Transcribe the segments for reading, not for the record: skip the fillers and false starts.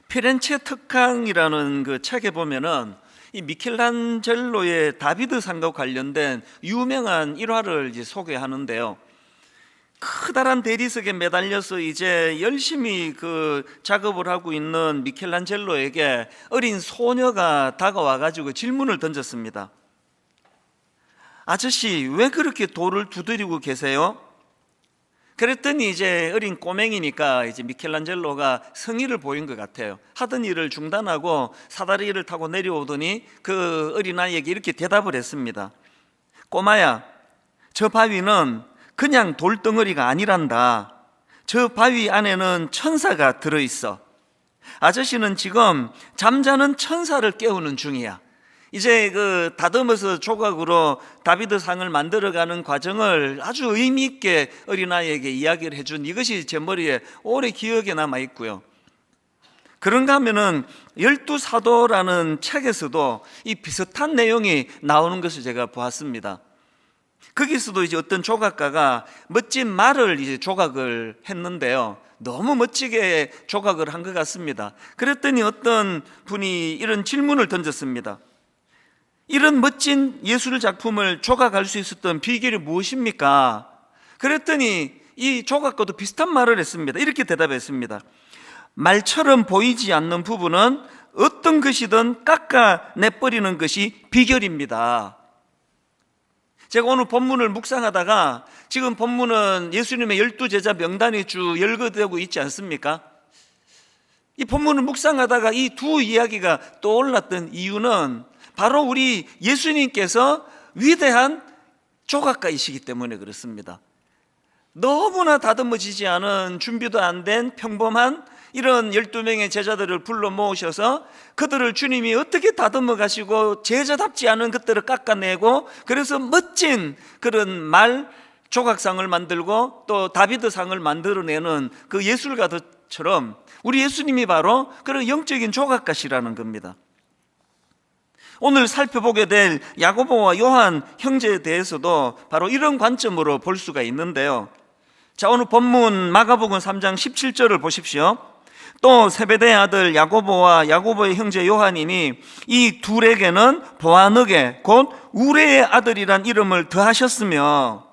피렌체 특강이라는 그 책에 보면은 이 미켈란젤로의 다비드상과 관련된 유명한 일화를 이제 소개하는데요. 커다란 대리석에 매달려서 이제 열심히 그 작업을 하고 있는 미켈란젤로에게 어린 소녀가 다가와 가지고 질문을 던졌습니다. 아저씨, 왜 그렇게 돌을 두드리고 계세요? 그랬더니 이제 어린 꼬맹이니까 이제 미켈란젤로가 성의를 보인 것 같아요. 하던 일을 중단하고 사다리를 타고 내려오더니 그 어린아이에게 이렇게 대답을 했습니다. 꼬마야, 저 바위는 그냥 돌덩어리가 아니란다. 저 바위 안에는 천사가 들어있어. 아저씨는 지금 잠자는 천사를 깨우는 중이야. 이제 그 다듬어서 조각으로 다비드상을 만들어가는 과정을 아주 의미 있게 어린아이에게 이야기를 해준 이것이 제 머리에 오래 기억에 남아 있고요. 그런가 하면은 12사도라는 책에서도 이 비슷한 내용이 나오는 것을 제가 보았습니다. 거기서도 이제 어떤 조각가가 멋진 말을 이제 조각을 했는데요. 너무 멋지게 조각을 한 것 같습니다. 그랬더니 어떤 분이 이런 질문을 던졌습니다. 이런 멋진 예술 작품을 조각할 수 있었던 비결이 무엇입니까? 그랬더니 이 조각가도 비슷한 말을 했습니다. 이렇게 대답했습니다. 말처럼 보이지 않는 부분은 어떤 것이든 깎아내버리는 것이 비결입니다. 제가 오늘 본문을 묵상하다가 지금 본문은 예수님의 12제자 명단이 쭉 열거되고 있지 않습니까? 이 본문을 묵상하다가 이 두 이야기가 떠올랐던 이유는 바로 우리 예수님께서 위대한 조각가이시기 때문에 그렇습니다. 너무나 다듬어지지 않은 준비도 안 된 평범한 이런 12명의 제자들을 불러 모으셔서 그들을 주님이 어떻게 다듬어 가시고 제자답지 않은 것들을 깎아내고 그래서 멋진 그런 말 조각상을 만들고 또 다비드상을 만들어내는 그 예술가들처럼 우리 예수님이 바로 그런 영적인 조각가시라는 겁니다. 오늘 살펴보게 될 야고보와 요한 형제에 대해서도 바로 이런 관점으로 볼 수가 있는데요. 자, 오늘 본문 마가복음 3장 17절을 보십시오. 또 세베대의 아들 야고보와 야고보의 형제 요한이니 이 둘에게는 보아너게 곧 우레의 아들이란 이름을 더하셨으며,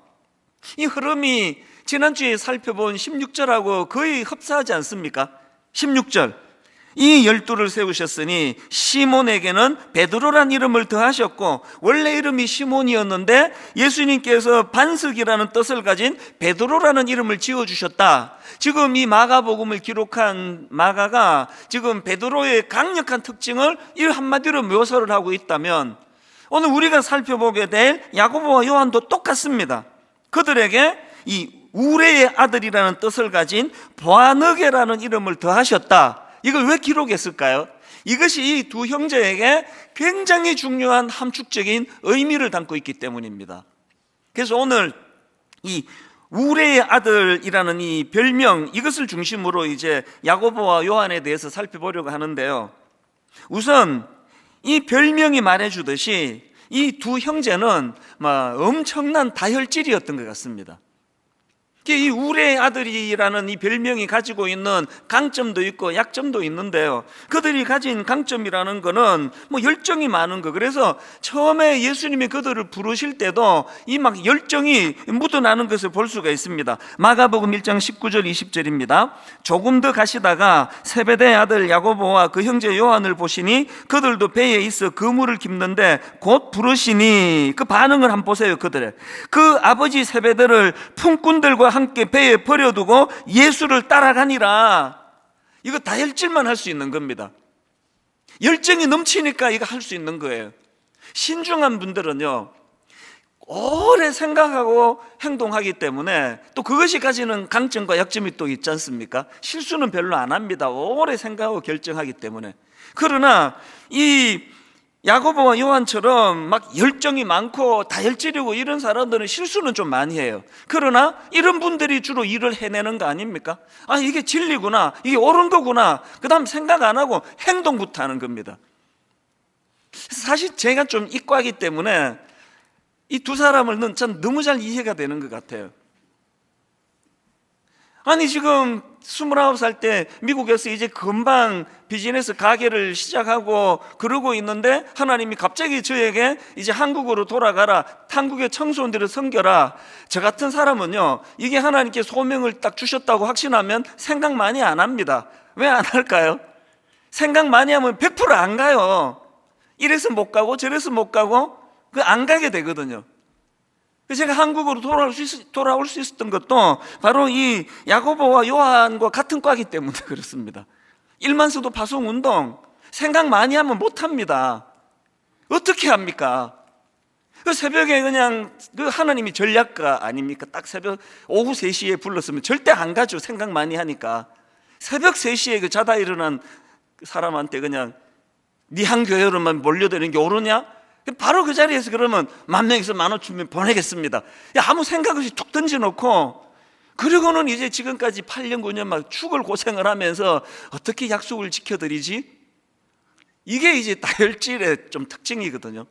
이 흐름이 지난주에 살펴본 16절하고 거의 흡사하지 않습니까? 16절, 이 12를 세우셨으니 시몬에게는 베드로란 이름을 더하셨고, 원래 이름이 시몬이었는데 예수님께서 반석이라는 뜻을 가진 베드로라는 이름을 지어주셨다. 지금 이 마가복음을 기록한 마가가 지금 베드로의 강력한 특징을 이 한마디로 묘사를 하고 있다면, 오늘 우리가 살펴보게 될 야고보와 요한도 똑같습니다. 그들에게 이 우레의 아들이라는 뜻을 가진 보아너게라는 이름을 더하셨다. 이걸 왜 기록했을까요? 이것이 이 두 형제에게 굉장히 중요한 함축적인 의미를 담고 있기 때문입니다. 그래서 오늘 이 우레의 아들이라는 이 별명, 이것을 중심으로 이제 야고보와 요한에 대해서 살펴보려고 하는데요. 우선 이 별명이 말해주듯이 이 두 형제는 엄청난 다혈질이었던 것 같습니다. 이 우레의 아들이라는 이 별명이 가지고 있는 강점도 있고 약점도 있는데요. 그들이 가진 강점이라는 거는 열정이 많은 거. 그래서 처음에 예수님이 그들을 부르실 때도 이 막 열정이 묻어나는 것을 볼 수가 있습니다. 마가복음 1장 19절 20절입니다. 조금 더 가시다가 세베대의 아들 야고보와 그 형제 요한을 보시니 그들도 배에 있어 그물을 깁는데 곧 부르시니, 그 반응을 한번 보세요. 그들의 그 아버지 세베대를 품꾼들과 함께 배에 버려두고 예수를 따라가니라. 이거 다혈질만 할 수 있는 겁니다. 열정이 넘치니까 이거 할 수 있는 거예요. 신중한 분들은요, 오래 생각하고 행동하기 때문에 또 그것이 가지는 강점과 약점이 또 있지 않습니까? 실수는 별로 안 합니다. 오래 생각하고 결정하기 때문에. 그러나 이 야고보와 요한처럼 막 열정이 많고 다혈질이고 이런 사람들은 실수는 좀 많이 해요. 그러나 이런 분들이 주로 일을 해내는 거 아닙니까? 아, 이게 진리구나, 이게 옳은 거구나, 그 다음 생각 안 하고 행동부터 하는 겁니다. 사실 제가 좀 이과이기 때문에 이 두 사람은 참 너무 잘 이해가 되는 것 같아요. 아니 지금 29살 때 미국에서 이제 금방 비즈니스 가게를 시작하고 그러고 있는데 하나님이 갑자기 저에게 이제 한국으로 돌아가라, 한국의 청소년들을 섬겨라. 저 같은 사람은요, 이게 하나님께 소명을 딱 주셨다고 확신하면 생각 많이 안 합니다. 왜 안 할까요? 생각 많이 하면 100%안 가요. 이래서 못 가고 저래서 못 가고 안 가게 되거든요. 제가 한국으로 돌아올 수 있었던 것도 바로 이 야고보와 요한과 같은 과이기 때문에 그렇습니다. 일만 써도 파송운동 생각 많이 하면 못합니다. 어떻게 합니까? 그 새벽에 그냥 그 하나님이 전략가 아닙니까? 딱 새벽 오후 3시에 불렀으면 절대 안 가죠. 생각 많이 하니까. 새벽 3시에 그 자다 일어난 사람한테 그냥 네 한 교회로만 몰려드는 게 옳으냐? 바로 그 자리에서 그러면 10,000명에서 15,000명 보내겠습니다. 아무 생각 없이 툭 던져놓고, 그리고는 이제 지금까지 8년 9년 막 죽을 고생을 하면서 어떻게 약속을 지켜드리지? 이게 이제 다혈질의 좀 특징이거든요.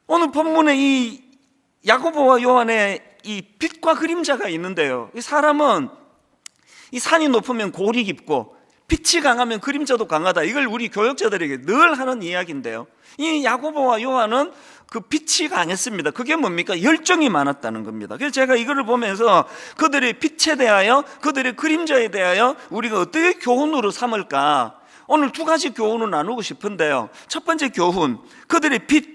오늘 본문에 이 야고보와 요한의 이 빛과 그림자가 있는데요, 이 사람은 이 산이 높으면 골이 깊고 빛이 강하면 그림자도 강하다. 이걸 우리 교역자들에게 늘 하는 이야기인데요, 이 야고보와 요한은 그 빛이 강했습니다. 그게 뭡니까? 열정이 많았다는 겁니다. 그래서 제가 이거를 보면서 그들의 빛에 대하여, 그들의 그림자에 대하여 우리가 어떻게 교훈으로 삼을까, 오늘 2가지 교훈을 나누고 싶은데요. 첫 번째 교훈, 그들의 빛,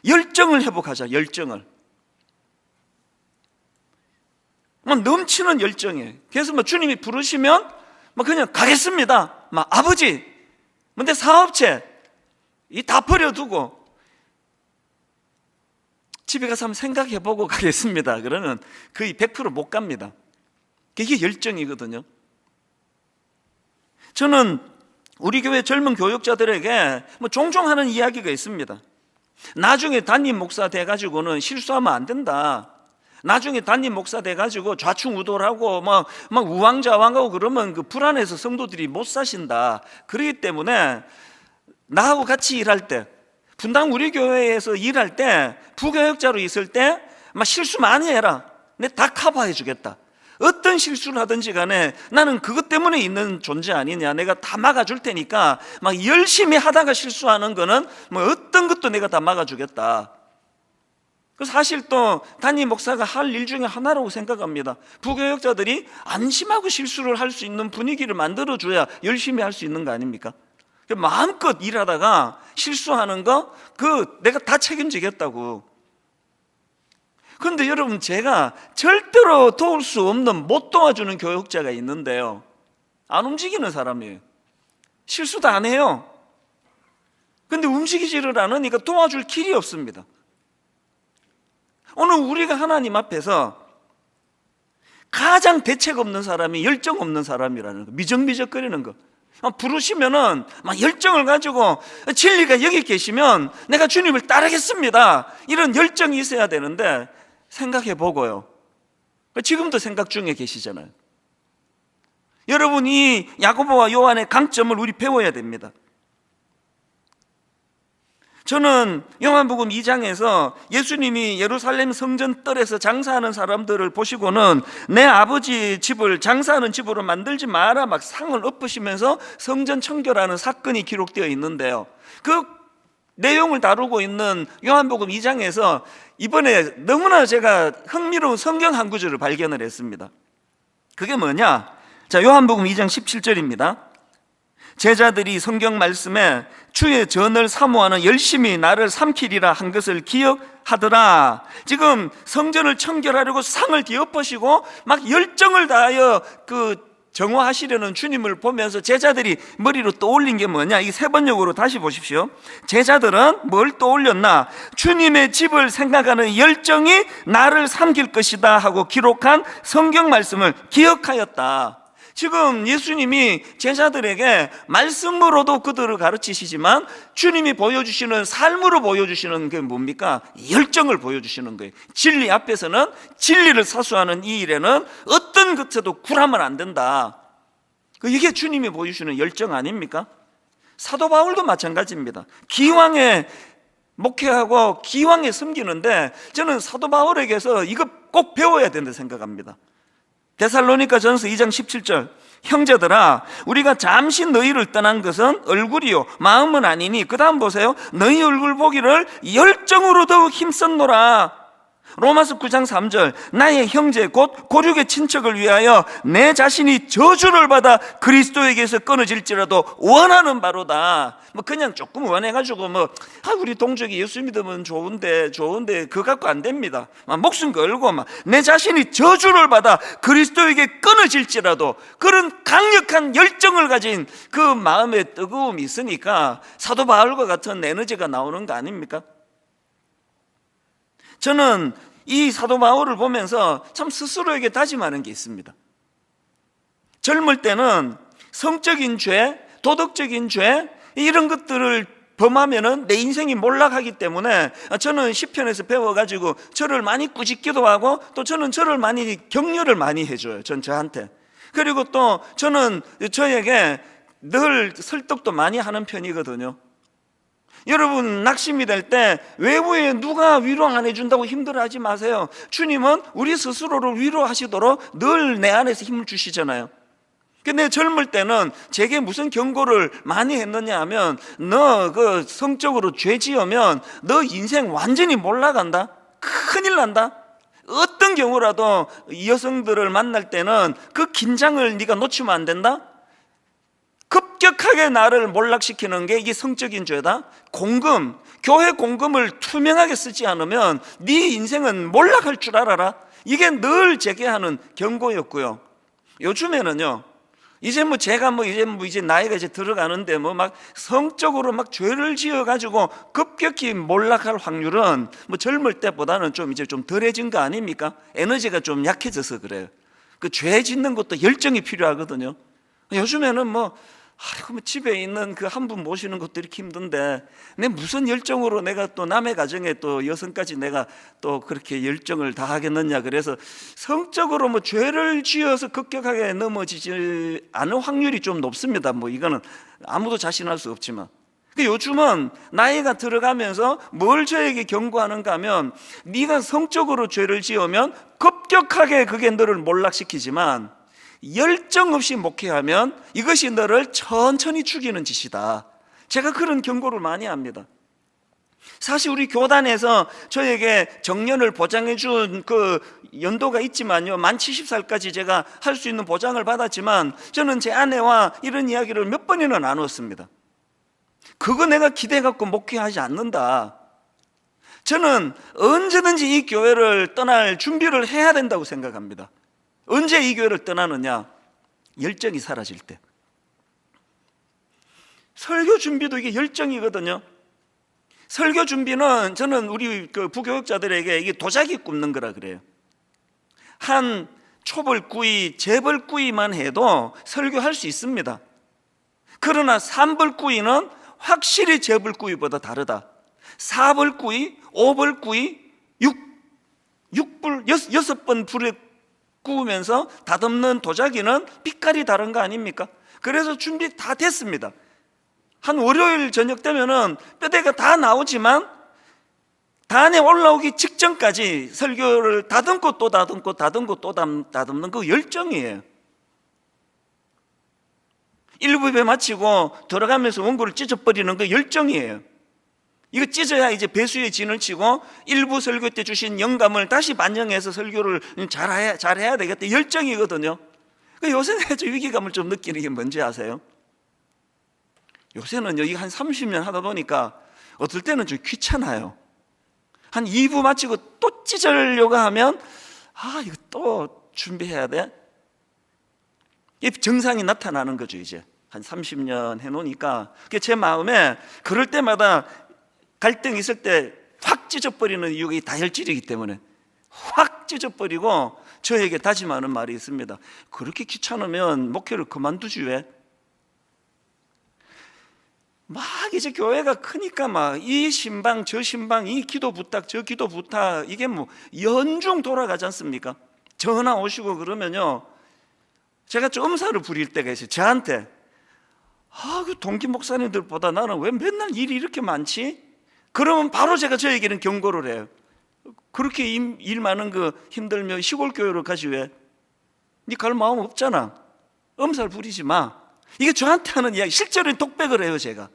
열정을 회복하자. 열정을, 넘치는 열정이에요. 그래서 주님이 부르시면 그냥 가겠습니다. 아버지, 근데 사업체 이 다 버려두고 집에 가서 한번 생각해보고 가겠습니다. 그러면 거의 100% 못 갑니다. 그게 열정이거든요. 저는 우리 교회 젊은 교육자들에게 종종 하는 이야기가 있습니다. 나중에 담임 목사 돼가지고는 실수하면 안 된다. 나중에 담임 목사 돼가지고 좌충우돌하고 막 우왕좌왕하고 그러면 그 불안해서 성도들이 못 사신다. 그렇기 때문에 나하고 같이 일할 때, 분당 우리 교회에서 일할 때, 부교역자로 있을 때 실수 많이 해라. 내 다 커버해 주겠다. 어떤 실수를 하든지 간에 나는 그것 때문에 있는 존재 아니냐, 내가 다 막아줄 테니까 열심히 하다가 실수하는 거는 어떤 것도 내가 다 막아주겠다. 사실 또 담임 목사가 할 일 중에 하나라고 생각합니다. 부교역자들이 안심하고 실수를 할 수 있는 분위기를 만들어줘야 열심히 할 수 있는 거 아닙니까? 마음껏 일하다가 실수하는 거, 내가 다 책임지겠다고. 그런데 여러분, 제가 절대로 도울 수 없는, 못 도와주는 교역자가 있는데요, 안 움직이는 사람이에요. 실수도 안 해요. 그런데 움직이지를 않으니까 도와줄 길이 없습니다. 오늘 우리가 하나님 앞에서 가장 대책 없는 사람이 열정 없는 사람이라는 거, 미적미적거리는 거. 부르시면은 열정을 가지고 진리가 여기 계시면 내가 주님을 따르겠습니다, 이런 열정이 있어야 되는데, 생각해 보고요, 지금도 생각 중에 계시잖아요. 여러분, 이 야고보와 요한의 강점을 우리 배워야 됩니다. 저는 요한복음 2장에서 예수님이 예루살렘 성전 뜰에서 장사하는 사람들을 보시고는 내 아버지 집을 장사하는 집으로 만들지 마라 상을 엎으시면서 성전 청결하는 사건이 기록되어 있는데요, 그 내용을 다루고 있는 요한복음 2장에서 이번에 너무나 제가 흥미로운 성경 한 구절을 발견을 했습니다. 그게 뭐냐? 자, 요한복음 2장 17절입니다. 제자들이 성경 말씀에 주의 전을 사모하는 열심히 나를 삼키리라 한 것을 기억하더라. 지금 성전을 청결하려고 상을 뒤엎으시고 열정을 다하여 정화하시려는 주님을 보면서 제자들이 머리로 떠올린 게 뭐냐? 이 3번역으로 다시 보십시오. 제자들은 뭘 떠올렸나? 주님의 집을 생각하는 열정이 나를 삼킬 것이다 하고 기록한 성경 말씀을 기억하였다. 지금 예수님이 제자들에게 말씀으로도 그들을 가르치시지만 주님이 보여주시는 삶으로 보여주시는 게 뭡니까? 열정을 보여주시는 거예요. 진리 앞에서는, 진리를 사수하는 이 일에는 어떤 것에도 굴하면 안 된다. 이게 주님이 보여주시는 열정 아닙니까? 사도 바울도 마찬가지입니다. 기왕에 목회하고 기왕에 섬기는데 저는 사도 바울에게서 이거 꼭 배워야 된다 생각합니다. 데살로니가전서 2장 17절, 형제들아 우리가 잠시 너희를 떠난 것은 얼굴이요 마음은 아니니, 그 다음 보세요. 너희 얼굴 보기를 열정으로 더욱 힘썼노라. 로마서 9장 3절, 나의 형제 곧 고륙의 친척을 위하여 내 자신이 저주를 받아 그리스도에게서 끊어질지라도 원하는 바로다. 뭐 그냥 조금 원해가지고 우리 동족이 예수 믿으면 좋은데 그거 갖고 안 됩니다. 목숨 걸고 내 자신이 저주를 받아 그리스도에게 끊어질지라도, 그런 강력한 열정을 가진 그 마음의 뜨거움이 있으니까 사도 바울과 같은 에너지가 나오는 거 아닙니까? 저는 이 사도 바울을 보면서 참 스스로에게 다짐하는 게 있습니다. 젊을 때는 성적인 죄, 도덕적인 죄, 이런 것들을 범하면은 내 인생이 몰락하기 때문에 저는 시편에서 배워가지고 저를 많이 꾸짖기도 하고, 또 저는 저를 많이 격려를 많이 해줘요. 저한테. 그리고 또 저는 저에게 늘 설득도 많이 하는 편이거든요. 여러분, 낙심이 될 때 외부에 누가 위로 안 해준다고 힘들어하지 마세요. 주님은 우리 스스로를 위로하시도록 늘 내 안에서 힘을 주시잖아요. 근데 젊을 때는 제게 무슨 경고를 많이 했느냐 하면, 너 그 성적으로 죄 지으면 너 인생 완전히 몰락한다, 큰일 난다. 어떤 경우라도 여성들을 만날 때는 그 긴장을 네가 놓치면 안 된다. 급격하게 나를 몰락시키는 게 이게 성적인 죄다. 공금, 교회 공금을 투명하게 쓰지 않으면 네 인생은 몰락할 줄 알아라. 이게 늘 제게 하는 경고였고요. 요즘에는요, 이제 이제 나이가 이제 들어가는데 성적으로 죄를 지어가지고 급격히 몰락할 확률은 젊을 때보다는 좀 덜해진 거 아닙니까? 에너지가 좀 약해져서 그래요. 그 죄 짓는 것도 열정이 필요하거든요. 요즘에는 집에 있는 그 한 분 모시는 것도 이렇게 힘든데, 내 무슨 열정으로 내가 또 남의 가정에 또 여성까지 내가 또 그렇게 열정을 다하겠느냐. 그래서 성적으로 죄를 지어서 급격하게 넘어지지 않을 확률이 좀 높습니다. 이거는 아무도 자신할 수 없지만, 요즘은 나이가 들어가면서 뭘 저에게 경고하는가 하면, 네가 성적으로 죄를 지으면 급격하게 그게 너를 몰락시키지만 열정 없이 목회하면 이것이 너를 천천히 죽이는 짓이다. 제가 그런 경고를 많이 합니다. 사실 우리 교단에서 저에게 정년을 보장해 준 그 연도가 있지만요, 만 70살까지 제가 할 수 있는 보장을 받았지만, 저는 제 아내와 이런 이야기를 몇 번이나 나눴습니다. 그거 내가 기대 갖고 목회하지 않는다. 저는 언제든지 이 교회를 떠날 준비를 해야 된다고 생각합니다. 언제 이 교회를 떠나느냐? 열정이 사라질 때. 설교 준비도 이게 열정이거든요. 설교 준비는 저는 우리 그 부교육자들에게 이게 도자기 굽는 거라 그래요. 한 초벌구이, 재벌구이만 해도 설교할 수 있습니다. 그러나 삼벌구이는 확실히 재벌구이보다 다르다. 사벌구이, 오벌구이, 여섯 번 불에 구우면서 다듬는 도자기는 빛깔이 다른 거 아닙니까? 그래서 준비 다 됐습니다. 한 월요일 저녁 되면은 뼈대가 다 나오지만 단에 올라오기 직전까지 설교를 다듬고 또 다듬고 다듬고 또 다듬는 그 열정이에요. 1부 예배 마치고 들어가면서 원고를 찢어버리는 그 열정이에요. 이거 찢어야 이제 배수의 진을 치고 1부 설교 때 주신 영감을 다시 반영해서 설교를 잘해야 되겠다, 열정이거든요. 요새 내가 좀 위기감을 좀 느끼는 게 뭔지 아세요? 요새는 여기 한 30년 하다 보니까 어떨 때는 좀 귀찮아요. 한 2부 마치고 또 찢으려고 하면 이거 또 준비해야 돼? 이 정상이 나타나는 거죠. 이제 한 30년 해놓으니까 제 마음에 그럴 때마다 갈등이 있을 때 확 찢어버리는 이유가 이 다혈질이기 때문에 확 찢어버리고 저에게 다짐하는 말이 있습니다. 그렇게 귀찮으면 목회를 그만두지 왜? 이제 교회가 크니까 이 신방 저 신방, 이 기도 부탁 저 기도 부탁, 이게 연중 돌아가지 않습니까? 전화 오시고 그러면요, 제가 좀 엄살을 부릴 때가 있어요. 저한테 그 동기 목사님들보다 나는 왜 맨날 일이 이렇게 많지? 그러면 바로 제가 저에게는 경고를 해요. 그렇게 일 많은 거 힘들면 시골 교회로 가지 왜? 네 갈 마음 없잖아. 엄살 부리지 마. 이게 저한테 하는 이야기. 실제로 독백을 해요, 제가.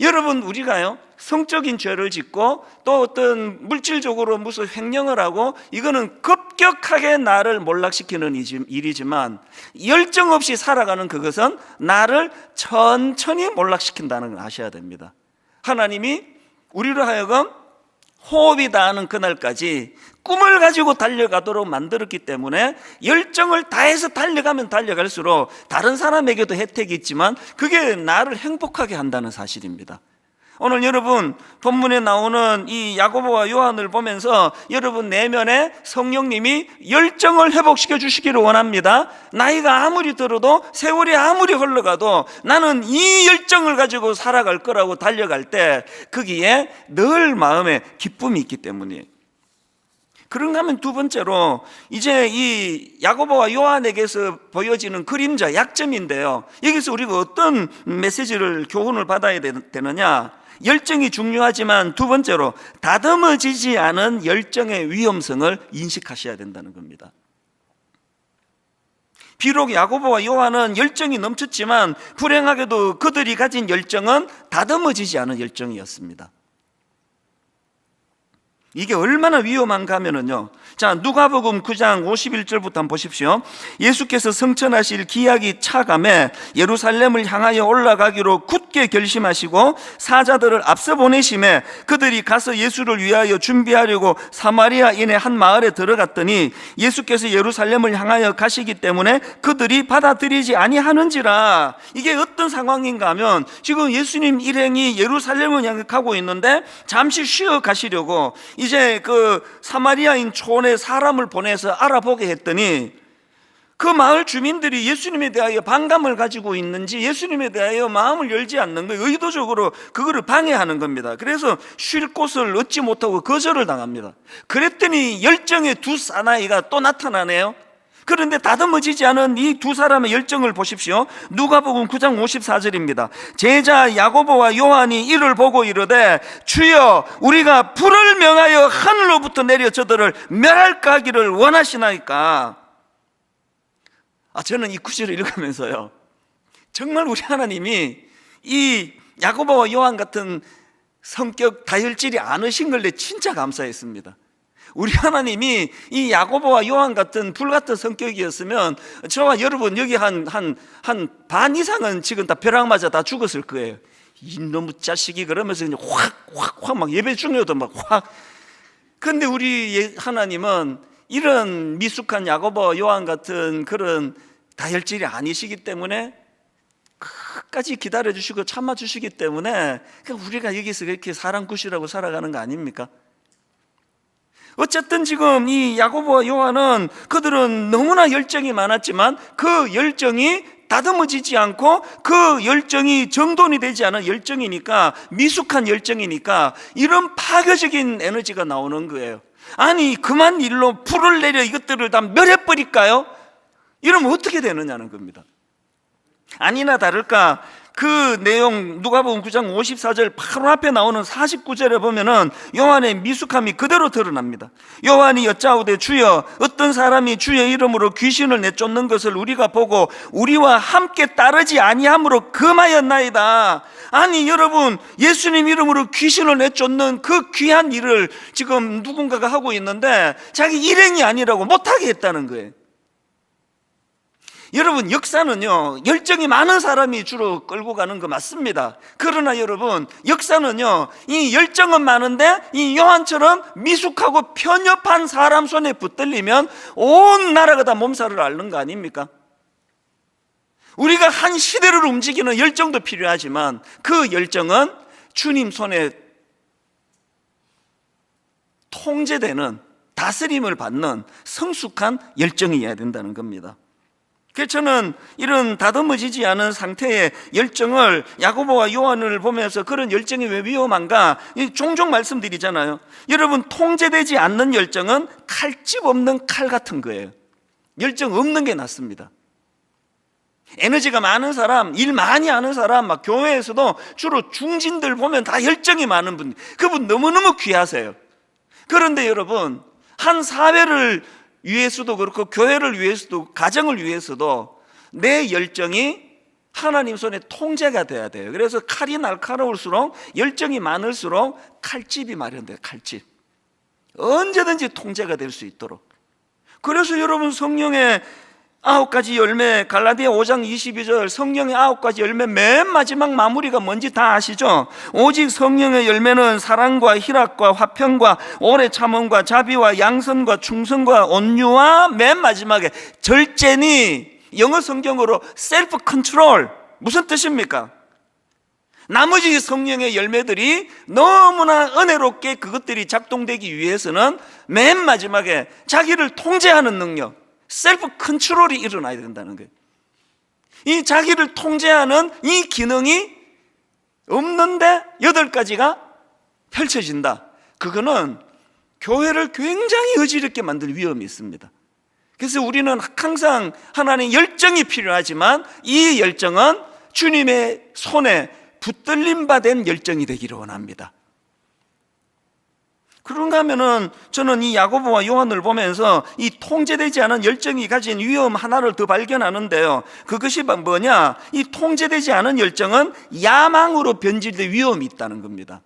여러분, 우리가요, 성적인 죄를 짓고 또 어떤 물질적으로 무슨 횡령을 하고, 이거는 급격하게 나를 몰락시키는 일이지만, 열정 없이 살아가는 그것은 나를 천천히 몰락시킨다는 걸 아셔야 됩니다. 하나님이 우리로 하여금 호흡이 닿는 그날까지 꿈을 가지고 달려가도록 만들었기 때문에, 열정을 다해서 달려가면 달려갈수록 다른 사람에게도 혜택이 있지만 그게 나를 행복하게 한다는 사실입니다. 오늘 여러분 본문에 나오는 이 야고보와 요한을 보면서 여러분 내면에 성령님이 열정을 회복시켜 주시기를 원합니다. 나이가 아무리 들어도, 세월이 아무리 흘러가도 나는 이 열정을 가지고 살아갈 거라고 달려갈 때 거기에 늘 마음에 기쁨이 있기 때문이에요. 그런가 하면 두 번째로, 이제 이 야고보와 요한에게서 보여지는 그림자, 약점인데요, 여기서 우리가 어떤 메시지를, 교훈을 받아야 되느냐. 열정이 중요하지만 두 번째로 다듬어지지 않은 열정의 위험성을 인식하셔야 된다는 겁니다. 비록 야고보와 요한은 열정이 넘쳤지만 불행하게도 그들이 가진 열정은 다듬어지지 않은 열정이었습니다. 이게 얼마나 위험한가 하면은요, 자, 누가복음 9장 51절부터 한번 보십시오. 예수께서 성천하실 기약이 차감해 예루살렘을 향하여 올라가기로 굳게 결심하시고 사자들을 앞서 보내심에 그들이 가서 예수를 위하여 준비하려고 사마리아인의 한 마을에 들어갔더니 예수께서 예루살렘을 향하여 가시기 때문에 그들이 받아들이지 아니하는지라. 이게 어떤 상황인가 하면, 지금 예수님 일행이 예루살렘을 향해 가고 있는데 잠시 쉬어 가시려고 이제 그 사마리아인 촌에 사람을 보내서 알아보게 했더니, 그 마을 주민들이 예수님에 대하여 반감을 가지고 있는지 예수님에 대하여 마음을 열지 않는 거예요. 의도적으로 그거를 방해하는 겁니다. 그래서 쉴 곳을 얻지 못하고 거절을 당합니다. 그랬더니 열정의 두 사나이가 또 나타나네요. 그런데 다듬어지지 않은 이 두 사람의 열정을 보십시오. 누가복음 9장 54절입니다. 제자 야고보와 요한이 이를 보고 이르되, 주여, 우리가 불을 명하여 하늘로부터 내려 저들을 멸할까 하기를 원하시나이까. 저는 이 구절을 읽으면서요, 정말 우리 하나님이 이 야고보와 요한 같은 성격 다혈질이 않으신 걸 내 진짜 감사했습니다. 우리 하나님이 이 야고보와 요한 같은 불같은 성격이었으면 저와 여러분 여기 한 반 이상은 지금 다 벼락 맞아 다 죽었을 거예요. 이놈의 자식이, 그러면서 그냥 확 막 예배 중에도 막 확. 그런데 우리 하나님은 이런 미숙한 야고보와 요한 같은 그런 다혈질이 아니시기 때문에 끝까지 기다려주시고 참아주시기 때문에 우리가 여기서 이렇게 사람 굿이라고 살아가는 거 아닙니까? 어쨌든 지금 이 야고보와 요한은, 그들은 너무나 열정이 많았지만 그 열정이 다듬어지지 않고, 그 열정이 정돈이 되지 않은 열정이니까, 미숙한 열정이니까 이런 파괴적인 에너지가 나오는 거예요. 아니, 그만 일로 불을 내려 이것들을 다 멸해버릴까요? 이러면 어떻게 되느냐는 겁니다. 아니나 다를까, 그 내용 누가복음 9장 54절 바로 앞에 나오는 49절에 보면은 요한의 미숙함이 그대로 드러납니다. 요한이 여짜오되, 주여, 어떤 사람이 주의 이름으로 귀신을 내쫓는 것을 우리가 보고 우리와 함께 따르지 아니함으로 금하였나이다. 아니 여러분, 예수님 이름으로 귀신을 내쫓는 그 귀한 일을 지금 누군가가 하고 있는데 자기 일행이 아니라고 못하게 했다는 거예요. 여러분, 역사는요, 열정이 많은 사람이 주로 끌고 가는 거 맞습니다. 그러나 여러분, 역사는요, 이 열정은 많은데 이 요한처럼 미숙하고 편협한 사람 손에 붙들리면 온 나라가 다 몸살을 앓는 거 아닙니까? 우리가 한 시대를 움직이는 열정도 필요하지만 그 열정은 주님 손에 통제되는, 다스림을 받는 성숙한 열정이어야 된다는 겁니다. 그래서 저는 이런 다듬어지지 않은 상태의 열정을, 야고보와 요한을 보면서 그런 열정이 왜 위험한가 종종 말씀드리잖아요. 여러분, 통제되지 않는 열정은 칼집 없는 칼 같은 거예요. 열정 없는 게 낫습니다. 에너지가 많은 사람, 일 많이 하는 사람, 막 교회에서도 주로 중진들 보면 다 열정이 많은 분, 그분 너무너무 귀하세요. 그런데 여러분, 한 사회를 위해서도 그렇고 교회를 위해서도 가정을 위해서도 내 열정이 하나님 손에 통제가 돼야 돼요. 그래서 칼이 날카로울수록 열정이 많을수록 칼집이 마련돼요. 칼집. 언제든지 통제가 될 수 있도록. 그래서 여러분 성령의 9가지 열매, 갈라디아 5장 22절 성령의 9가지 열매 맨 마지막 마무리가 뭔지 다 아시죠? 오직 성령의 열매는 사랑과 희락과 화평과 오래 참음과 자비와 양선과 충성과 온유와 맨 마지막에 절제니, 영어 성경으로 셀프 컨트롤. 무슨 뜻입니까? 나머지 성령의 열매들이 너무나 은혜롭게 그것들이 작동되기 위해서는 맨 마지막에 자기를 통제하는 능력, 셀프 컨트롤이 일어나야 된다는 거예요. 이 자기를 통제하는 이 기능이 없는데 8가지가 펼쳐진다. 그거는 교회를 굉장히 의지롭게 만들 위험이 있습니다. 그래서 우리는 항상 하나님의 열정이 필요하지만 이 열정은 주님의 손에 붙들림 받은 열정이 되기를 원합니다. 그런가 하면은 저는 이 야고보와 요한을 보면서 이 통제되지 않은 열정이 가진 위험 하나를 더 발견하는데요. 그것이 뭐냐? 이 통제되지 않은 열정은 야망으로 변질될 위험이 있다는 겁니다.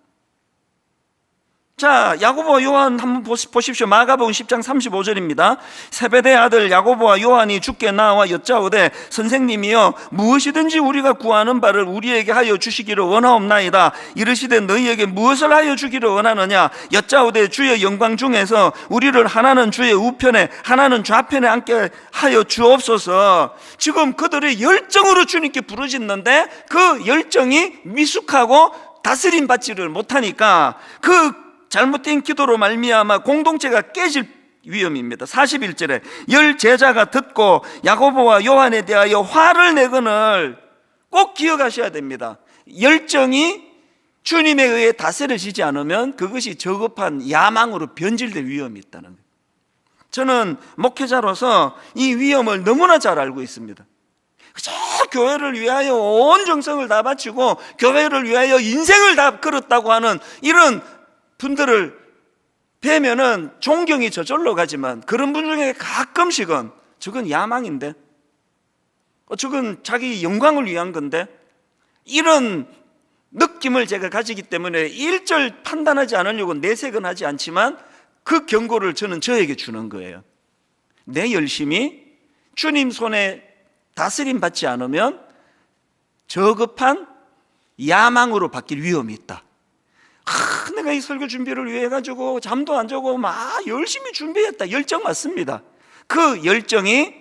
자, 야고보와 요한 한번 보십시오. 마가복음 10장 35절입니다. 세베대의 아들 야고보와 요한이 주께 나와 여짜오되 선생님이여 무엇이든지 우리가 구하는 바를 우리에게 하여 주시기를 원하옵나이다. 이르시되 너희에게 무엇을 하여 주기를 원하느냐? 여짜오되 주의 영광 중에서 우리를 하나는 주의 우편에 하나는 좌편에 앉게 하여 주옵소서. 지금 그들의 열정으로 주님께 부르짖는데 그 열정이 미숙하고 다스림 받지를 못하니까 그 잘못된 기도로 말미암아 공동체가 깨질 위험입니다. 41절에 열 제자가 듣고 야고보와 요한에 대하여 화를 내거늘 꼭 기억하셔야 됩니다. 열정이 주님에 의해 다스려지지 않으면 그것이 저급한 야망으로 변질될 위험이 있다는 거예요. 저는 목회자로서 이 위험을 너무나 잘 알고 있습니다. 저 교회를 위하여 온 정성을 다 바치고 교회를 위하여 인생을 다 걸었다고 하는 이런 분들을 뵈면은 존경이 저절로 가지만 그런 분 중에 가끔씩은 저건 야망인데, 저건 자기 영광을 위한 건데, 이런 느낌을 제가 가지기 때문에 일절 판단하지 않으려고 내색은 하지 않지만 그 경고를 저는 저에게 주는 거예요. 내 열심이 주님 손에 다스림 받지 않으면 저급한 야망으로 바뀔 위험이 있다. 내가 이 설교 준비를 위해 가지고 잠도 안 자고 막 열심히 준비했다. 열정 맞습니다. 그 열정이